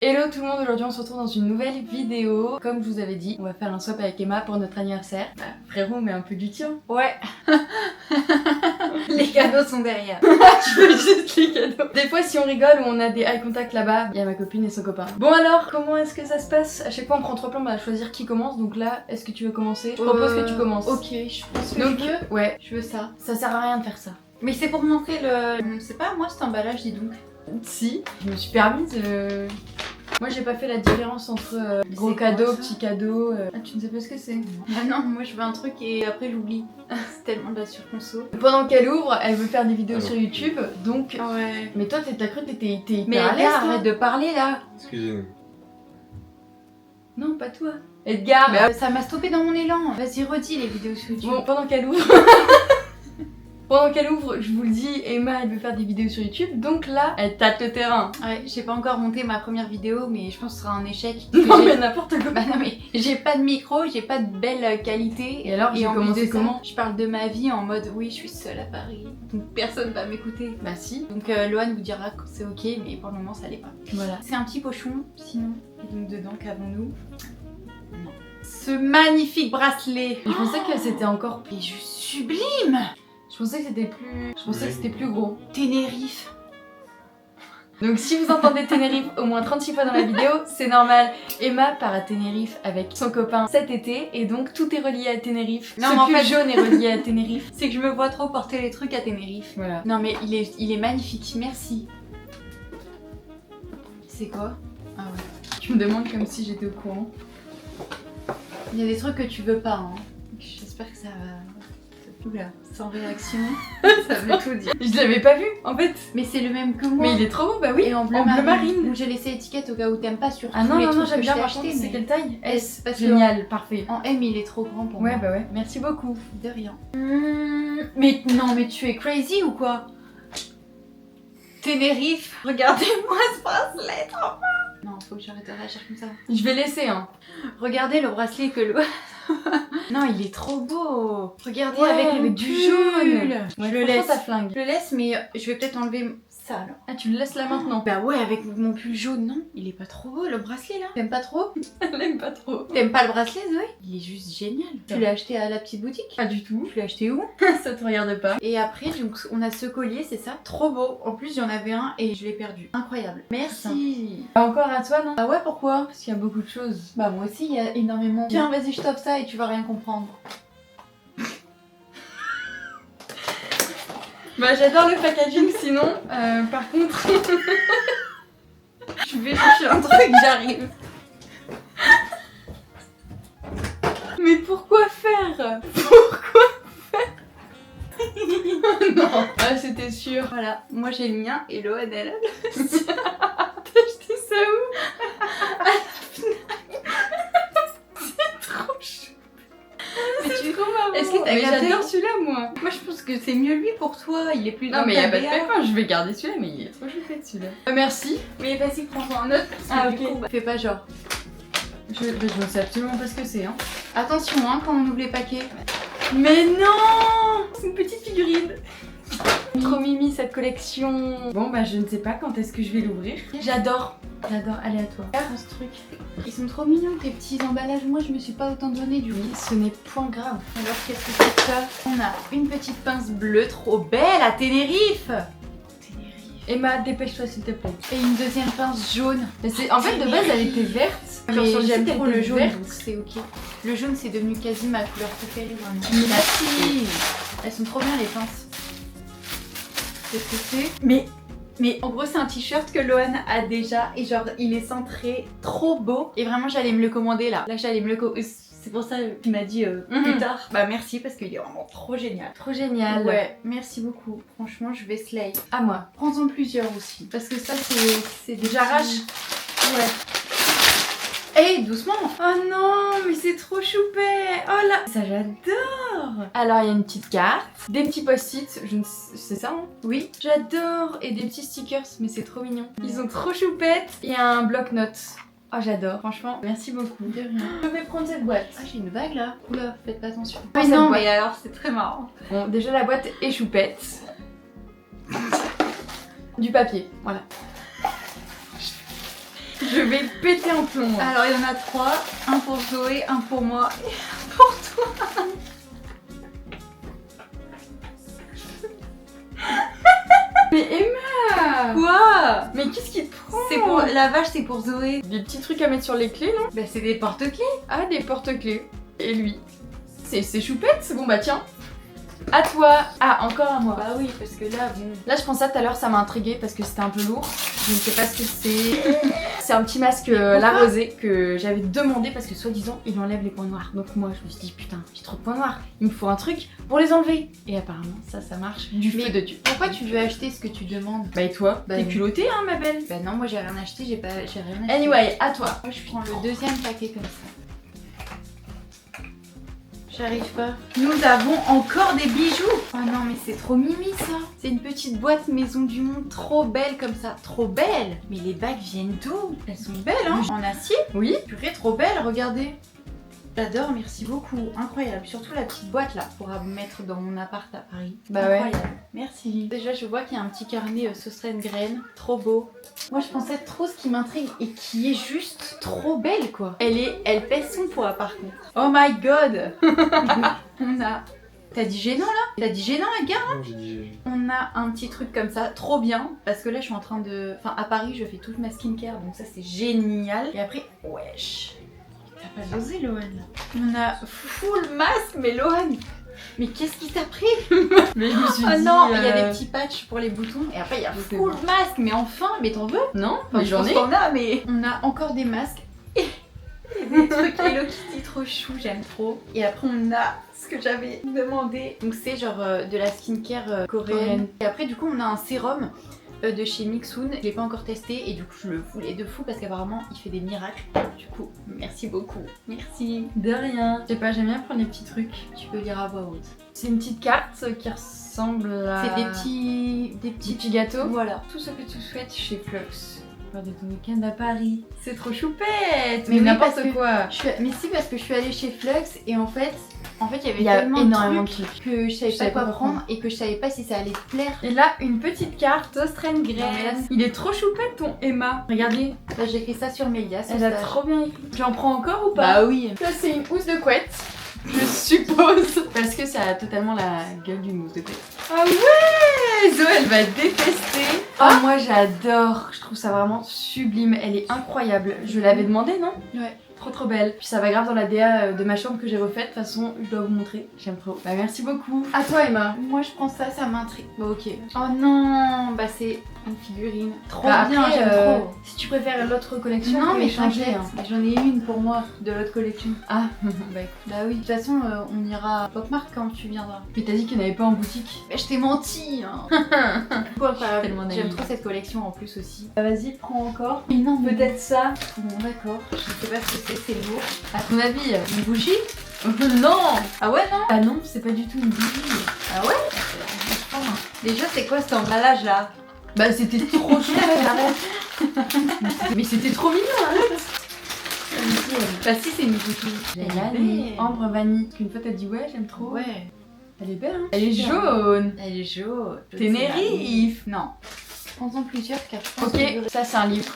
Hello tout le monde, aujourd'hui on se retrouve dans une nouvelle vidéo. Comme je vous avais dit, on va faire un swap avec Emma pour notre anniversaire. Bah, frérot, mais un peu du tien. Ouais. Les cadeaux sont derrière. Tu veux juste les cadeaux. Des fois si on rigole ou on a des eye contact là-bas, il y a ma copine et son copain. Bon alors, comment est-ce que ça se passe? À chaque fois on prend 3 plans, on va choisir qui commence. Donc là, est-ce que tu veux commencer? Je propose que tu commences. Ok, je pense que Donc, je veux. ouais, Je veux ça. ça sert à rien de faire ça. Mais c'est pour montrer le... C'est pas à moi cet emballage, dis donc. Si, je me suis permise. Moi j'ai pas fait la différence entre gros cadeau, petit cadeau. Ah, tu ne sais pas ce que c'est? Ah non, moi je veux un truc et après j'oublie. C'est tellement de la surconso. Pendant qu'elle ouvre, elle veut faire des vidéos sur YouTube, donc... Ouais. Mais toi t'as cru que t'étais hyper Mais à l'aise, Edgar, toi. arrête de parler là. Excusez-nous. Non, pas toi. Edgar. Bah, ça m'a stoppé dans mon élan. Vas-y, redis les vidéos sur YouTube. Bon, pendant qu'elle ouvre... Pendant qu'elle ouvre, je vous le dis, Emma elle veut faire des vidéos sur YouTube, donc là, elle tâte le terrain. Ouais, j'ai pas encore monté ma première vidéo, mais je pense que ce sera un échec. Non J'ai- mais n'importe quoi. Bah non mais j'ai pas de micro, j'ai pas de belle qualité. Et alors, j'ai en commencé plus de ça, comment? je parle de ma vie en mode oui, je suis seule à Paris, donc personne va m'écouter. Bah si, Donc Loane vous dira que c'est ok, mais pour le moment ça l'est pas. voilà. C'est un petit pochon, sinon. Et donc dedans, qu'avons-nous? Non. Ce magnifique bracelet. Je pensais que c'était encore... Il est juste sublime. Je pensais que c'était plus... Je pensais que c'était plus gros. Tenerife. Donc si vous entendez Tenerife au moins 36 fois dans la vidéo, c'est normal. Emma part à Tenerife avec son copain cet été et donc tout est relié à Tenerife. Non, Ce mais en pull fait- jaune est relié à Tenerife. C'est que je me vois trop porter les trucs à Tenerife. Voilà. Non mais il est magnifique, merci. C'est quoi? Ah ouais. Tu me demandes comme si j'étais au courant. Il y a des trucs que tu veux pas, hein. J'espère que ça va... Oula, sans réaction, ça veut tout dire. Je l'avais pas vu en fait. Mais c'est le même que moi. Mais il est trop beau, bah oui. Et en bleu marine. Donc j'ai laissé étiquette au cas où t'aimes pas sur Ah tous non, les non, non, trucs j'aime que je bien t'ai par contre, acheté. c'est Mais quelle taille? S, parce que Génial, parfait. en M il est trop grand pour Ouais, moi. bah ouais, merci beaucoup. De rien. Mais non, mais tu es crazy ou quoi? Tenerife, regardez-moi ce bracelet trop beau. Non, faut que j'arrête de réagir comme ça. Je vais laisser, hein. Regardez le bracelet que le... Non, il est trop beau. Regardez Ouais, avec du pull. jaune. Je Ouais, le franchement, laisse. ça flingue. Je le laisse, mais je vais peut-être enlever ça alors. Ah, tu le laisses là maintenant? Bah ouais, avec mon pull jaune, non? Il est pas trop beau le bracelet là? T'aimes pas trop? Elle aime pas trop. T'aimes pas le bracelet, Zoé? Il est juste génial. Ça. Tu l'as acheté à la petite boutique? Pas du tout. Tu l'as acheté où? Ça te regarde pas. Et après, donc, on a ce collier, c'est ça? Trop beau. En plus, il y en avait un et je l'ai perdu. Incroyable. Merci. Encore à toi, non? Ah ouais, pourquoi? Parce qu'il y a beaucoup de choses. Bah moi aussi, il y a énormément. Tiens, vas-y, je t'offre ça et tu vas rien comprendre. Bah j'adore le packaging sinon, par contre... Je vais chercher un truc, j'arrive. Mais pourquoi faire? Non, ah c'était sûr. Voilà, moi j'ai le mien et Loane elle. T'as acheté ça où? C'est trop chou. C'est trop marrant. Est-ce que t'as Mais capté? j'adore celui-là moi. Moi je pense que c'est mieux lui pour toi, il est plus Non dans mais ta y'a pas de BA. pépin, je vais garder celui-là mais il est trop chouette celui-là. Merci. Mais vas-y, prends-en un autre. Parce que Ah, du ok. coup, fais pas genre. Je ne sais absolument pas ce que c'est hein. Attention hein, quand on ouvre les paquets. Mais non! C'est une petite figurine. Trop mimi cette collection. Bon bah je ne sais pas quand est-ce que je vais l'ouvrir. J'adore. J'adore, allez à toi. Regarde ce truc. Ils sont trop mignons tes petits emballages. Moi je me suis pas autant donné du coup. Oui, ce n'est point grave. Alors qu'est-ce que c'est que ça? On a une petite pince bleue trop belle à Tenerife. Tenerife. Emma, dépêche-toi s'il te plaît. Et une deuxième pince jaune. Mais c'est... En fait de base elle était verte. Genre, Mais sur le j'aime site, trop elle le était jaune, verte. donc c'est ok. Le jaune c'est devenu quasi ma couleur préférée vraiment. Merci. Elles sont trop bien les pinces. Qu'est-ce que c'est? Mais en gros c'est un t-shirt que Loane a déjà et genre il est centré, trop beau. Et vraiment j'allais me le commander là. Là j'allais me le commander. C'est pour ça qu'il m'a dit plus tard. Bah merci parce qu'il est vraiment trop génial. Trop génial. Ouais, merci beaucoup. Franchement je vais slay. À moi. Prends-en plusieurs aussi. Parce que ça c'est des J'arrache. petits- Ouais. Hey, doucement. Oh non, mais c'est trop choupet. Oh là, ça j'adore. Alors il y a une petite carte, des petits post-it, je ne sais... c'est ça hein? Oui. J'adore. Et des petits stickers, mais c'est trop mignon. Ils sont trop choupettes. Il y a un bloc-notes. Oh j'adore, franchement, merci beaucoup. De rien. Je vais prendre cette boîte. Ah j'ai une bague là. Oula, faites pas attention. Prends Mais cette non, boîte. mais alors c'est très marrant. Bon, déjà la boîte est choupette. Du papier, voilà. Je vais péter un plomb. Alors il y en a 3, un pour Zoé, un pour moi et un pour toi. Mais Emma! Quoi? Mais qu'est-ce qui te prend? C'est pour la vache, c'est pour Zoé. Des petits trucs à mettre sur les clés, non? Bah c'est des porte-clés. Ah, des porte-clés. Et lui. C'est choupette. Bon bah tiens. À toi. Ah, encore à moi. Bah oui, parce que là, bon... Là, je pensais tout à l'heure, ça m'a intriguée parce que c'était un peu lourd. Je ne sais pas ce que c'est. C'est un petit masque la rosée que j'avais demandé parce que soi-disant, il enlève les points noirs. Donc moi, je me suis dit, putain, j'ai trop de points noirs. Il me faut un truc pour les enlever. Et apparemment, ça marche du feu de Dieu. Pourquoi tu veux acheter ce que tu demandes? Bah et toi? Bah, T'es culottée, hein, ma belle? Bah non, moi j'ai rien acheté, j'ai rien acheté. Anyway, à toi. Moi je prends le deuxième paquet comme ça. J'arrive pas. Nous avons encore des bijoux. Oh non mais c'est trop mimi ça. C'est une petite boîte maison du monde trop belle comme ça. Trop belle. Mais les bagues viennent d'où? Elles sont belles hein. En acier. Oui. Purée trop belle, regardez. J'adore, merci beaucoup. Incroyable. Surtout la petite boîte là pour mettre dans mon appart à Paris. Bah incroyable. ouais. Merci. Déjà je vois qu'il y a un petit carnet saucerelle graine. Trop beau. Moi je pensais trop ce qui m'intrigue et qui est juste trop belle quoi. Elle pèse son poids par contre. Oh my god. On a... T'as dit gênant là? T'as dit gênant Edgar? Non, j'ai dit... On a un petit truc comme ça, trop bien. Parce que là je suis en train de... Enfin à Paris je fais toute ma skincare donc ça c'est génial. Et après, wesh. T'as pas osé Lohan. On a full masque mais Lohan. Mais qu'est-ce qui t'a pris? Mais je me suis Oh dit, non, il y a des petits patchs pour les boutons et après il y a C'est full bon. masque. Mais enfin, mais t'en veux? Non, Enfin, mais je j'en pense ai. qu'on a, mais on a encore des masques et des trucs Hello Kitty trop chou, j'aime trop. Et après on a ce que j'avais demandé. Donc c'est genre de la skincare coréenne. Et après du coup on a un sérum de chez Mixun. Je l'ai pas encore testé et du coup je le voulais de fou parce qu'apparemment il fait des miracles. Du coup merci beaucoup. Merci. De rien. Je sais pas, j'aime bien prendre les petits trucs. Tu peux lire à voix haute. C'est une petite carte qui ressemble à... C'est des des petits petits gâteaux. Voilà. Tout ce que tu souhaites chez Flux. Lors de ton week-end à Paris. C'est trop choupette. Mais Mais oui, n'importe parce que quoi. Mais si parce que je suis allée chez Flux et en fait Il y a tellement énormément de de trucs trucs. que je savais Je pas savais quoi pas prendre et que je savais pas si ça allait te plaire. Et là, une petite carte Australian Non, mais là, Grace. Il est trop choupette ton Emma. Regardez, Là j'ai écrit ça sur Melia. elle a trop bien écrit. Tu en prends encore ou pas? Bah oui. Là, c'est une housse de couette. Je suppose. Parce que ça a totalement la gueule d'une housse de couette. Ah ouais, Zoé, elle va détester. Oh, moi j'adore. Je trouve ça vraiment sublime. Elle est incroyable. Je l'avais demandé, non? Ouais. Trop belle. Puis ça va grave dans la DA de ma chambre que j'ai refaite. De toute façon, je dois vous montrer. J'aime trop. Bah merci beaucoup. À toi Emma. Moi je prends ça, ça m'intrigue. Bah ok. Oh non, bah c'est une figurine. Trop Bah, bien, après, j'aime trop. Si tu préfères l'autre collection, Non on peut mais échanger. t'inquiète, Hein. j'en ai une pour moi de l'autre collection. Ah, Bah écoute. Bah oui, de toute façon on ira à Popmark quand tu viendras. mais t'as dit qu'il n'y en avait pas en boutique. Mais je t'ai menti hein. Bon, incroyable. Tellement naïve. J'aime trop cette collection en plus aussi. Bah, vas-y, prends encore. Mais non, Peut-être ça. Bon d'accord, je sais pas ce que c'est lourd. À ton avis, Une bougie? non. Ah ouais non? Ah non, c'est pas du tout une bougie. Ah ouais? Déjà c'est quoi cet emballage là? Bah c'était trop chouette, arrête. Mais c'était trop mignon, arrête. Bah si c'est une bougie. L'année Ambre Vanille. Parce qu'une fois t'as dit ouais, j'aime trop. Ouais. Elle est belle, hein. Elle est Super. jaune. Elle est jaune. Tenerife. Non. Prends-en plusieurs car je pense Ok, que... ça c'est un livre.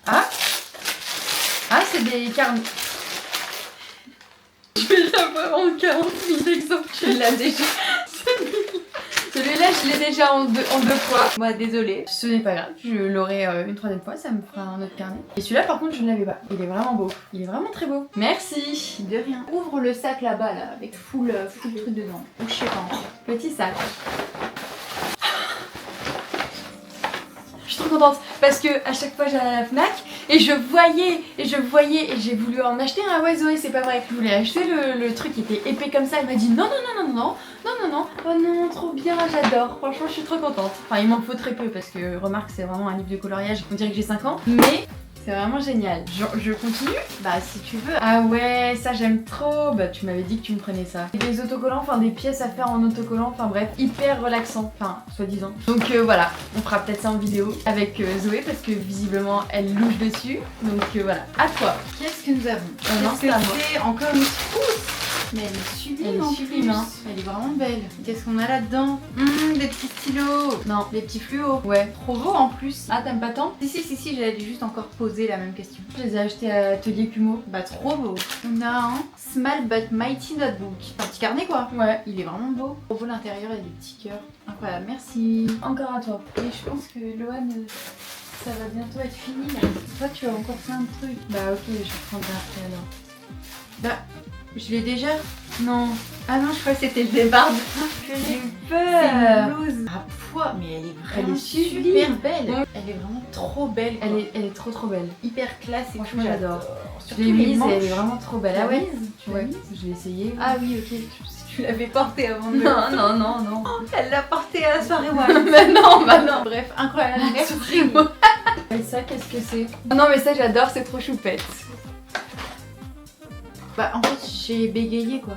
Ah. Ah, c'est des carnets. Je vais l'avoir en 40 000 exemples. Tu l'as déjà. Celui-là, je l'ai déjà en deux fois. Moi désolée. Ce n'est pas grave, je l'aurai une troisième fois, ça me fera un autre carnet. Et celui-là, par contre, je ne l'avais pas. Il est vraiment beau. Il est vraiment très beau. Merci. De rien. Ouvre le sac là-bas là avec full truc dedans. Ou je sais pas encore. Petit sac. Je suis trop contente parce que à chaque fois j'allais à la Fnac et je voyais et j'ai voulu en acheter un. Ouais Zoé, c'est pas vrai. Je voulais acheter le truc qui était épais comme ça. Elle m'a dit non, oh non, trop bien, j'adore. Franchement, je suis trop contente. Enfin, il m'en faut très peu parce que remarque, c'est vraiment un livre de coloriage. On dirait que j'ai 5 ans, mais c'est vraiment génial. Je continue? Bah si tu veux. Ah ouais, ça j'aime trop. Bah tu m'avais dit que tu me prenais ça. Des autocollants, enfin des pièces à faire en autocollant, enfin bref, hyper relaxant, enfin soi-disant. Donc voilà, on fera peut-être ça en vidéo avec Zoé parce que visiblement elle louche dessus. Donc voilà, à toi. Qu'est-ce que nous avons? non, Qu'est-ce c'est que à moi. c'est? Encore une trousse. Mais elle est sublime, Elle est en sublime, plus. hein. Elle est vraiment belle. Qu'est-ce qu'on a là-dedans? Des petits stylos. Non. Des petits fluos. Ouais. Trop beau en plus. Ah, t'aimes pas tant? Si, j'allais juste encore poser la même question. Je les ai achetés à Atelier Kumo. Bah trop beau. On a un Small but Mighty Notebook. Un petit carnet quoi. Ouais. Il est vraiment beau. Trop beau l'intérieur, il y a des petits cœurs. Incroyable, merci. Encore à toi. Et je pense que Loane, ça va bientôt être fini là. Toi tu as encore plein de trucs. Bah ok, je prendrai après alors. Bah, je l'ai déjà. Non. Ah non, je crois que c'était le débard. J'ai C'est une peur. blouse à poids, mais elle est vraiment sublime. super belle. Ouais. Elle est vraiment trop belle. quoi. Elle est trop belle. hyper classe et Franchement, tout, j'adore. Je Surtout l'ai les mise et manches. elle est vraiment trop belle. Ah ouais? Tu l'as Ouais, mise je l'ai essayé. Ah oui, ok. Si tu l'avais portée avant de non, non, non, non. Elle l'a portée à la soirée One. Mais non, bah non. Bref, incroyable. Merci. Et ça, qu'est-ce que c'est? Non, mais ça, j'adore, c'est trop choupette. Bah en fait, j'ai bégayé quoi.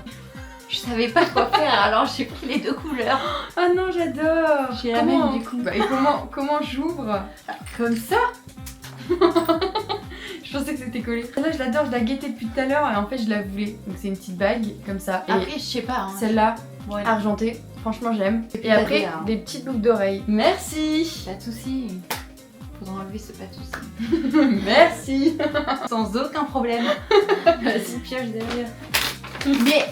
Je savais pas quoi faire, alors j'ai pris les deux couleurs. Ah non, j'adore. J'ai la même, du coup. Bah, et comment j'ouvre? Comme ça. Je pensais que c'était collé. Là, je l'adore, je la guettais depuis tout à l'heure et en fait, je la voulais. Donc, c'est une petite bague comme ça. Et Après, je sais pas. Hein. celle-là, Ouais. argentée, franchement, j'aime. puis, Et t'as après, des, des petites boucles d'oreilles. Merci. Pas de soucis. Faudra enlever ce pas de soucis. Merci. Sans aucun problème. Vas-y, pioche derrière. Mais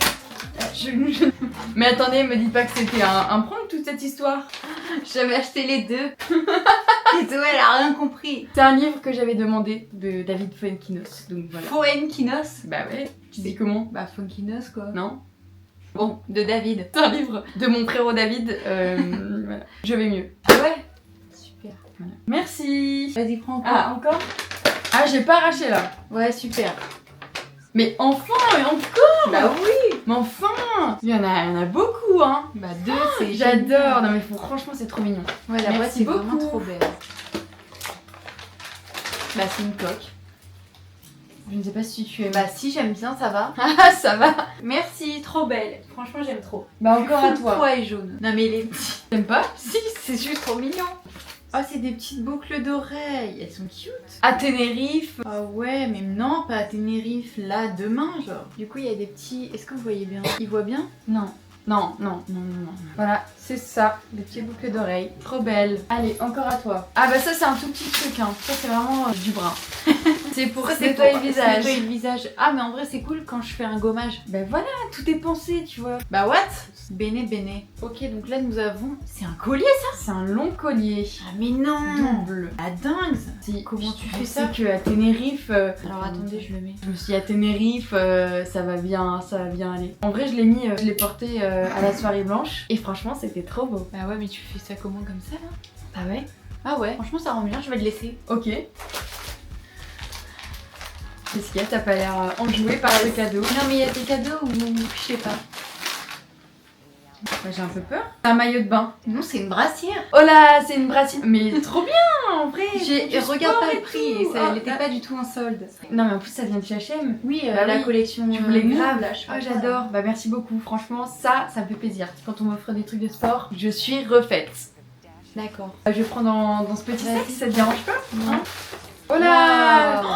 Mais attendez, me dites pas que c'était un prank toute cette histoire. j'avais acheté les deux. Et Zoé, elle a rien compris. C'est un livre que j'avais demandé de David Fuenkinos. Donc voilà. Fuenkinos. Bah ouais, tu dis comment? Bah Funkinos quoi. Non? Bon, de David. C'est un livre de mon frérot David. Voilà. Je vais mieux. Ouais. Super. Voilà. Merci. Vas-y, prends encore. Ah, encore? Ah, j'ai pas arraché là. Ouais, super. Mais enfin, et encore! Bah oui. Mais enfin! Il y en a beaucoup, hein. Bah deux, c'est J'adore. Non mais franchement, c'est trop mignon. Ouais, la boîte Merci c'est vraiment beaucoup. trop belle. Bah, c'est une coque. Je ne sais pas si tu aimes. Bah si, j'aime bien, ça va. Ah, ça va. Merci, trop belle. Franchement, j'aime trop. Bah, encore à Full toi. pois et jaune. Non mais les petits. T'aimes pas? Si, c'est juste trop mignon. Oh, c'est des petites boucles d'oreilles. Elles sont cute. À Tenerife. Ah ouais, mais non, pas à Tenerife, là, demain, genre. Du coup, il y a des petits... Est-ce que vous voyez bien? Ils voient bien? Non. Non, non, non, non, non. Voilà, c'est ça, des petites boucles d'oreilles. Trop belles. Allez, encore à toi. Ah bah ça c'est un tout petit truc, hein. Ça c'est vraiment du brun. C'est pour Ça, se nettoyer le pour visage. nettoyer le visage. Ah, mais en vrai, c'est cool quand je fais un gommage. Ben voilà, tout est pensé, tu vois. Bah what? Bene, bene. Ok, donc là, nous avons... C'est un collier, ça? C'est un long collier. Ah, mais non! Double. Ah, dingue! Si, Comment tu fais je ça? sais que à Tenerife. Alors, attendez, je le mets. Je me suis dit à Tenerife, ça va bien aller. En vrai, je l'ai mis, je l'ai porté à la soirée blanche. Et franchement, c'était trop beau. Bah ouais, mais tu fais ça comment, comme ça, là? Ah ouais? Ah ouais, franchement, ça rend bien, je vais le laisser. Ok. Qu'est-ce qu'il y a? T'as pas l'air enjoué par ce cadeau. Non, mais il y a des cadeaux ou je sais pas. J'ai un peu peur. C'est un maillot de bain. Non, c'est une brassière. Oh là, c'est une brassière. Mais trop bien, en vrai. Regarde pas le prix, tout. ça, Ah, elle était pas du tout en solde. Non, mais en plus, ça vient de chez H&M. Oui, Bah la oui. collection. Tu voulais grave. là, je sais pas Ah, quoi. j'adore. Bah, merci beaucoup. Franchement, ça me fait plaisir. Quand on m'offre des trucs de sport, je suis refaite. D'accord. Je prends dans ce petit sac, Vas-y. si ça te dérange pas. Non. Oh là. Wow.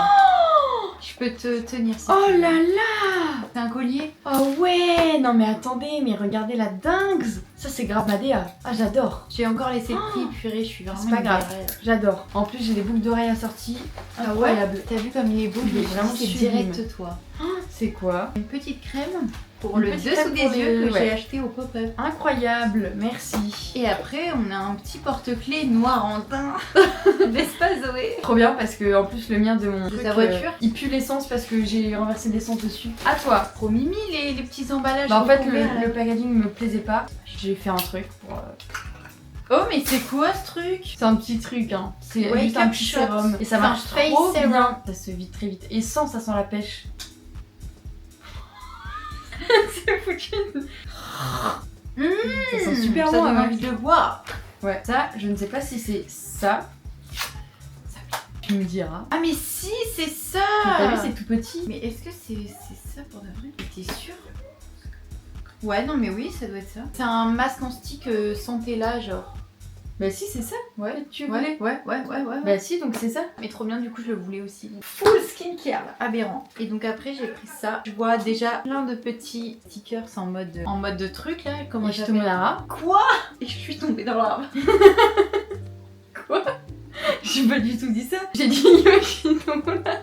Je peux te tenir si Oh tu veux. là là. C'est un collier? Oh ouais. Non, mais attendez, mais regardez la dingue. Ça, c'est grave Madea. Ah, j'adore. J'ai encore laissé le prix, purée, je suis vraiment C'est pas une grave. guerrière. J'adore. En plus, j'ai des boucles d'oreilles assorties. Ah ouais? Incroyable. T'as vu comme il est beau? Il est vraiment c'est sublime. direct toi. C'est quoi? Une petite crème pour Une le petite dessous crème des pour yeux le- que ouais. j'ai acheté au pop-up. Incroyable. Merci. Et après, on a un petit porte-clés noir en teint. N'est-ce pas, Zoé? Trop bien parce que en plus le mien de mon De truc, ta voiture il pue l'essence parce que j'ai renversé de l'essence dessus. À toi. Trop mimi les petits emballages. Bah, en fait recouverts, là. le packaging me plaisait pas. J'ai fait un truc pour. Oh, mais c'est quoi ce truc? C'est un petit truc hein. C'est Wake juste un up petit shot. sérum et ça C'est marche un face trop sérum. bien. Ça se vide très vite. Et sans ça sent la pêche. C'est foutu. Ça sent super ça bon donne avec. envie de le boire. Ouais. Ça, je ne sais pas si c'est ça. Tu me diras. Ah, mais si, c'est ça. Mais t'as vu, c'est tout petit. Mais est-ce que c'est ça pour de vrai? T'es sûre? Ouais, non, mais oui, ça doit être ça. C'est un masque en stick santé là, genre. Bah si, c'est ça. Ouais, que tu voulais. ouais. Bah si, donc c'est ça. Mais trop bien, du coup je le voulais aussi. Full skincare, là. Aberrant. Et donc après j'ai pris ça. Je vois déjà plein de petits stickers en mode de truc là. Comment Et je tombe dans l'arbre. Quoi? Et je suis tombée dans l'arbre. Quoi? J'ai pas du tout dit ça. J'ai dit je suis tombée dans l'arbre.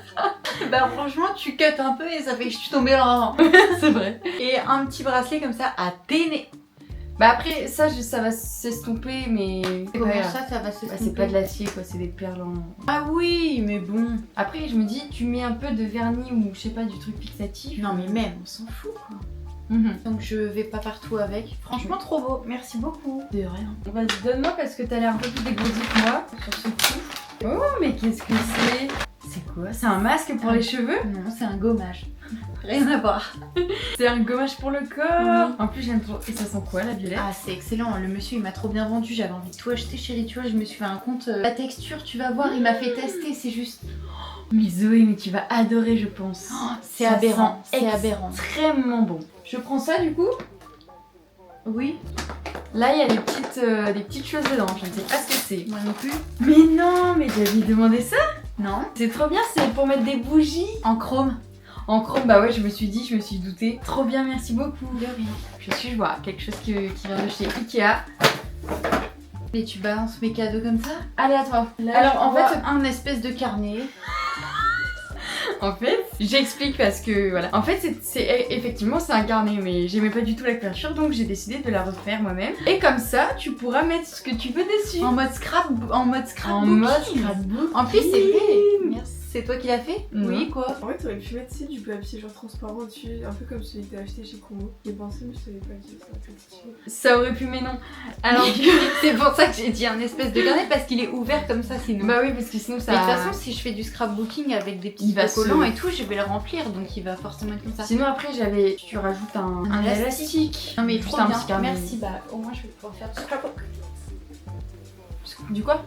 Bah franchement tu cut un peu et ça fait que je suis tombée dans l'arbre. C'est vrai. Et un petit bracelet comme ça à téné. Bah après, ça va s'estomper, mais... c'est pas Comment grave. ça va se Bah, c'est pas de l'acier quoi, c'est des perles en... Ah oui, mais bon. Après, je me dis, tu mets un peu de vernis ou je sais pas, du truc fixatif. Non mais même, on s'en fout quoi. Mhm. Donc je vais pas partout avec. Franchement trop beau, merci beaucoup. De rien. Vas-y, donne-moi parce que t'as l'air un peu plus dégourdi que moi sur ce coup. Oh, mais qu'est-ce que c'est? C'est quoi? C'est un masque pour les cheveux? Non, c'est un gommage. Rien à voir. C'est un gommage pour le corps. Oui. En plus, j'aime trop. Et ça sent quoi la violette? Ah c'est excellent, le monsieur il m'a trop bien vendu, j'avais envie de tout acheter chérie, tu vois, je me suis fait un compte. La texture, tu vas voir, il m'a fait tester, c'est juste... Mais Zoé, mais tu vas adorer, je pense. Oh, c'est Ça aberrant, sent c'est aberrant. extrêmement bon. Je prends ça du coup. Oui, Là, il y a des petites choses dedans. Je ne sais pas ce que c'est. moi non plus. Mais non, mais j'avais demandé ça. Non. C'est trop bien, c'est pour mettre des bougies. En chrome. En chrome, bah ouais, je me suis doutée. Trop bien, merci beaucoup. De rien. Je vois quelque chose qui vient de chez Ikea. Et tu balances mes cadeaux comme ça? Allez, à toi. Alors en fait, fait, un espèce de carnet. j'explique parce que voilà. En fait, effectivement, c'est un carnet, mais j'aimais pas du tout la couverture, donc j'ai décidé de la refaire moi-même. Et comme ça, tu pourras mettre ce que tu veux dessus. En mode scrapbook. En mode scrapbook. En plus, c'est vrai. Merci. C'est toi qui l'as fait? Non. Oui, quoi. En fait, t'aurais pu mettre du papier genre transparent dessus, un peu comme celui que t'as acheté chez Combo. J'ai pensé, mais je savais pas dit, ça aurait pu être stylé. Ça aurait pu, mais non. Alors, C'est pour ça que j'ai dit un espèce de carnet parce qu'il est ouvert comme ça sinon. bah oui, parce que sinon ça. Mais de toute façon, si je fais du scrapbooking avec des petits Il va collants se- et tout, je vais le remplir donc il va forcément être comme ça. Sinon après tu rajoutes un élastique. Non mais Juste trop un bien. petit carnet. Merci, bah au moins je vais pouvoir faire du scrapbook. Du quoi?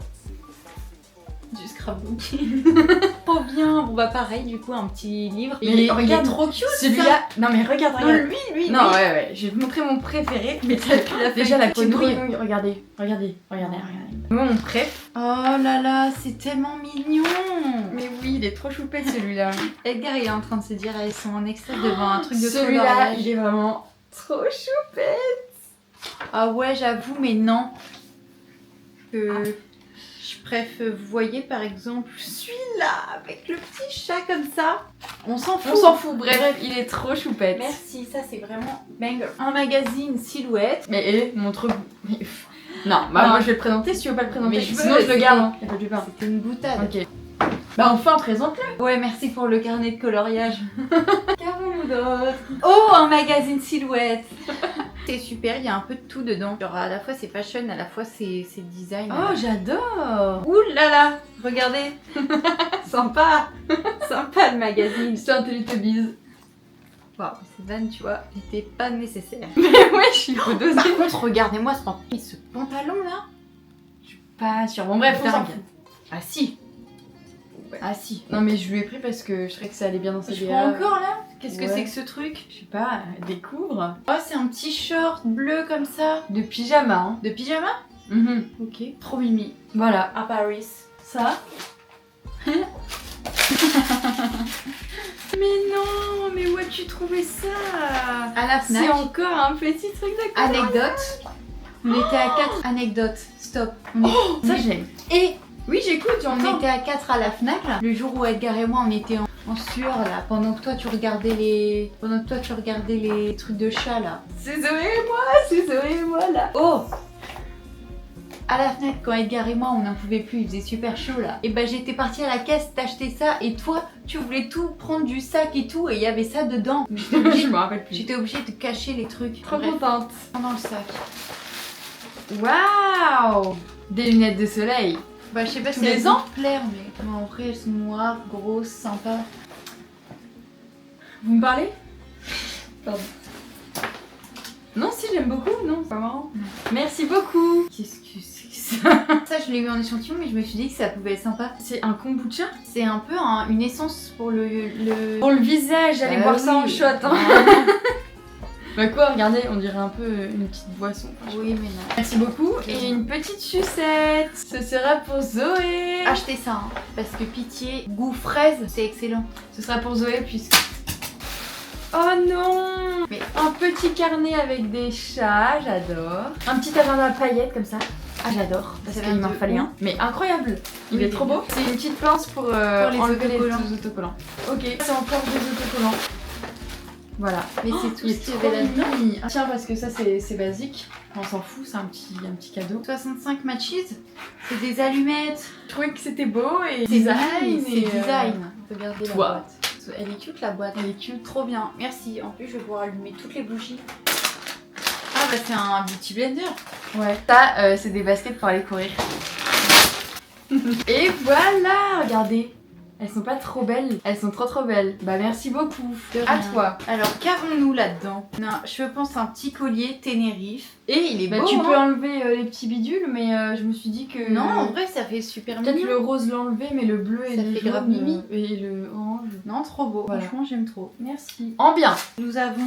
Du scrapbooking. Trop bien. Bon bah pareil, du coup un petit livre. Mais il est regarde, trop cute. Celui-là. Non mais regarde, Non, regarde. lui. Non ouais, je vais te montrer mon préféré. Mais déjà la petite grenouille. Regardez. Moi mon préf. Oh là là, c'est tellement mignon. Mais oui, il est trop choupette celui-là. Edgar il est en train de se dire, elles sont en extase devant un truc de Celui-là, coloriage. il est vraiment trop choupette. Ah ouais, j'avoue, mais non. Je préfère, vous voyez par exemple celui-là avec le petit chat comme ça. On s'en fout. On s'en fout, bref, il est trop choupette. Merci, ça c'est vraiment banger. Un magazine silhouette. Mais montre. Non, bah Non. moi je vais le présenter si tu veux pas le présenter. Mais je veux, Sinon je le c'est- garde. Hein. Y a pas du pain. C'était une boutade. Ok. Bah enfin présente-le. Ouais, merci pour le carnet de coloriage. Qu'avons-nous d'autre? Oh, un magazine silhouette. C'est super, il y a un peu de tout dedans. Genre à la fois c'est fashion, à la fois c'est design. Oh j'adore. Ouh là là, regardez. Sympa. Sympa le magazine. C'est un Teletubbies. Waouh, cette vanne, tu vois, n'était pas nécessaire. Mais ouais, je suis Par contre, regardez-moi ce pantalon là. pas sûre. Bon bref, on s'en Dingue. fout. Ah si. Ouais. Ah si. Non mais je lui ai pris parce que je trouvais que ça allait bien dans sa Je BA. prends encore là. Qu'est-ce que Ouais. c'est que ce truc? Je sais pas, découvre. Oh, c'est un petit short bleu comme ça. De pyjama. Hein. De pyjama? Mhm. Ok. Trop mimi. Voilà. À Paris. Ça. Mais non, mais où as-tu trouvé ça? À la C'est Fnac. encore un petit truc de coloriage. Anecdote. On était à 4 anecdotes. Stop. Ça j'aime. Et Oui, j'écoute, on j'entends. était à 4 à la Fnac là. Le jour où Edgar et moi on était en sueur là. Pendant que toi tu regardais les trucs de chat là. C'est Zoé et moi là. Oh! À la Fnac, quand Edgar et moi on n'en pouvait plus, il faisait super chaud là. Et bah j'étais partie à la caisse t'acheter ça et toi tu voulais tout prendre du sac et tout et il y avait ça dedans. J'étais obligée, Je me rappelle plus. j'étais obligée de cacher les trucs. Trop Bref, contente. dans le sac. Waouh! Des lunettes de soleil. Bah je sais pas Tous si les elles vont ans te plaire mais en vrai elles sont noires, grosses, sympas. Vous me parlez? Pardon. Non, si, j'aime beaucoup. Non, c'est pas marrant. Non. Merci beaucoup. Qu'est-ce que c'est que ça? Ça je l'ai eu en échantillon mais je me suis dit que ça pouvait être sympa. C'est un kombucha? C'est un peu une essence pour le... Pour le visage, allez Bah boire ça en oui. shot. Hein. Bah quoi, regardez, on dirait un peu une petite boisson. Oui, mais non. Merci beaucoup. Et une petite sucette. Ce sera pour Zoé. Achetez ça, hein, parce que pitié, goût fraise, c'est excellent. Ce sera pour Zoé puisque... Oh non. Mais un petit carnet avec des chats, j'adore. Un petit agenda à paillettes comme ça. Ah j'adore, parce Ça qu'il vient m'en de fallait où? un. Mais incroyable. Il Oui, est il est trop bien. beau. C'est une petite pince pour les enlever autocollants. les autocollants. Ok, c'est encore des autocollants. Voilà. Mais c'est tout Il est ce qu'il y trop avait là-dedans. mimi. Ah, tiens, parce que ça c'est basique. On s'en fout, c'est un petit cadeau. 65 matches, c'est des allumettes. Je trouvais que c'était beau et C'est design. Regardez la Toi. boîte. Elle est cute la boîte. Elle est cute, trop bien. Merci. En plus, je vais pouvoir allumer toutes les bougies. Ah bah c'est un beauty blender. Ouais. Ça, c'est des baskets pour aller courir. Et voilà, regardez. Elles sont pas trop belles. Elles sont trop belles. Bah merci beaucoup. De À rien. toi. Alors qu'avons-nous là-dedans? Non, je pense un petit collier Tenerife. Et il est Bah beau. tu hein. peux enlever les petits bidules, mais je me suis dit que... Non, en vrai ça fait super Peut-être mignon. le rose l'enlever, mais le bleu et Ça le fait grave jaune, mimi. et le orange. Non, trop beau. Voilà. Franchement, j'aime trop. Merci. En bien. Nous avons...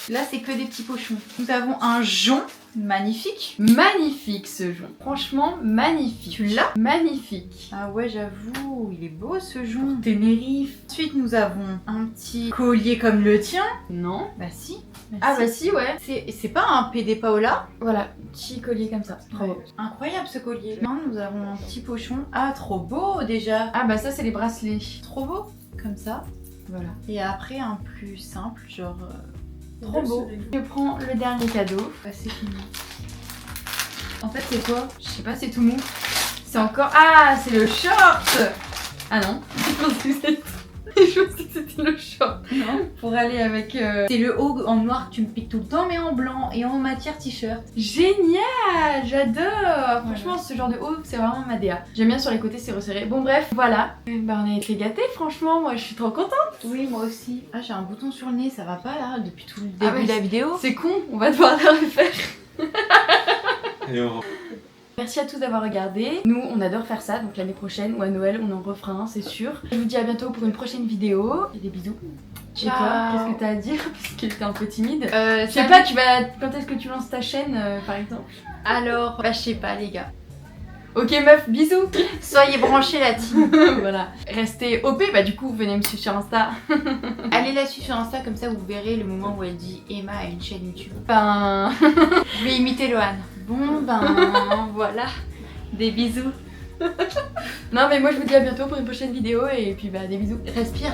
Là, c'est que des petits pochons. Nous avons un jonc magnifique. Magnifique ce jonc. Franchement, magnifique. Tu l'as? Magnifique. Ah ouais, j'avoue, il est beau ce jonc. Tenerife. Ensuite, nous avons un petit collier comme le tien. Non. Bah si. Ah bah si, ouais. C'est pas un PD Paola? Voilà, petit collier comme ça. Trop beau. Incroyable ce collier. Non, nous avons un petit pochon. Ah, trop beau déjà. Ah bah ça, c'est les bracelets. Trop beau. Comme ça. Voilà. Et après, un plus simple, genre... Trop beau. Je prends le dernier cadeau. Bah, c'est fini. En fait, c'est quoi? Je sais pas, c'est tout mou. C'est encore... Ah, c'est le short. Ah non. Je pensais que c'était le short. Non. Pour aller avec... C'est le haut en noir que tu me piques tout le temps, mais en blanc et en matière t-shirt. Génial. J'adore. Franchement, ce genre de haut, c'est vraiment ma DA. J'aime bien sur les côtés, c'est resserré. Bon bref, voilà. Bah on a été gâtés, franchement. Moi, je suis trop contente. Oui, moi aussi. Ah, j'ai un bouton sur le nez, ça va pas là, depuis tout le début Ah ouais, de la vidéo. C'est con, on va devoir la refaire. Et on... Merci à tous d'avoir regardé. Nous, on adore faire ça, donc l'année prochaine ou à Noël, on en refera un, c'est sûr. Je vous dis à bientôt pour une prochaine vidéo. Et des bisous. Et Ciao. toi, qu'est-ce que t'as à dire? Puisqu'elle était un peu timide. Je Je sais pas, quand est-ce que tu lances ta chaîne, par exemple? Alors, bah je sais pas les gars. Ok meuf, bisous. Soyez branchés la team. Voilà. Restez OP, bah du coup, venez me suivre sur Insta. Allez la suivre sur Insta, comme ça vous verrez le moment où elle dit Emma a une chaîne YouTube. Enfin... Je vais imiter Lohan. Bon ben voilà. Des bisous. Non mais moi je vous dis à bientôt pour une prochaine vidéo et puis bah des bisous. Respire.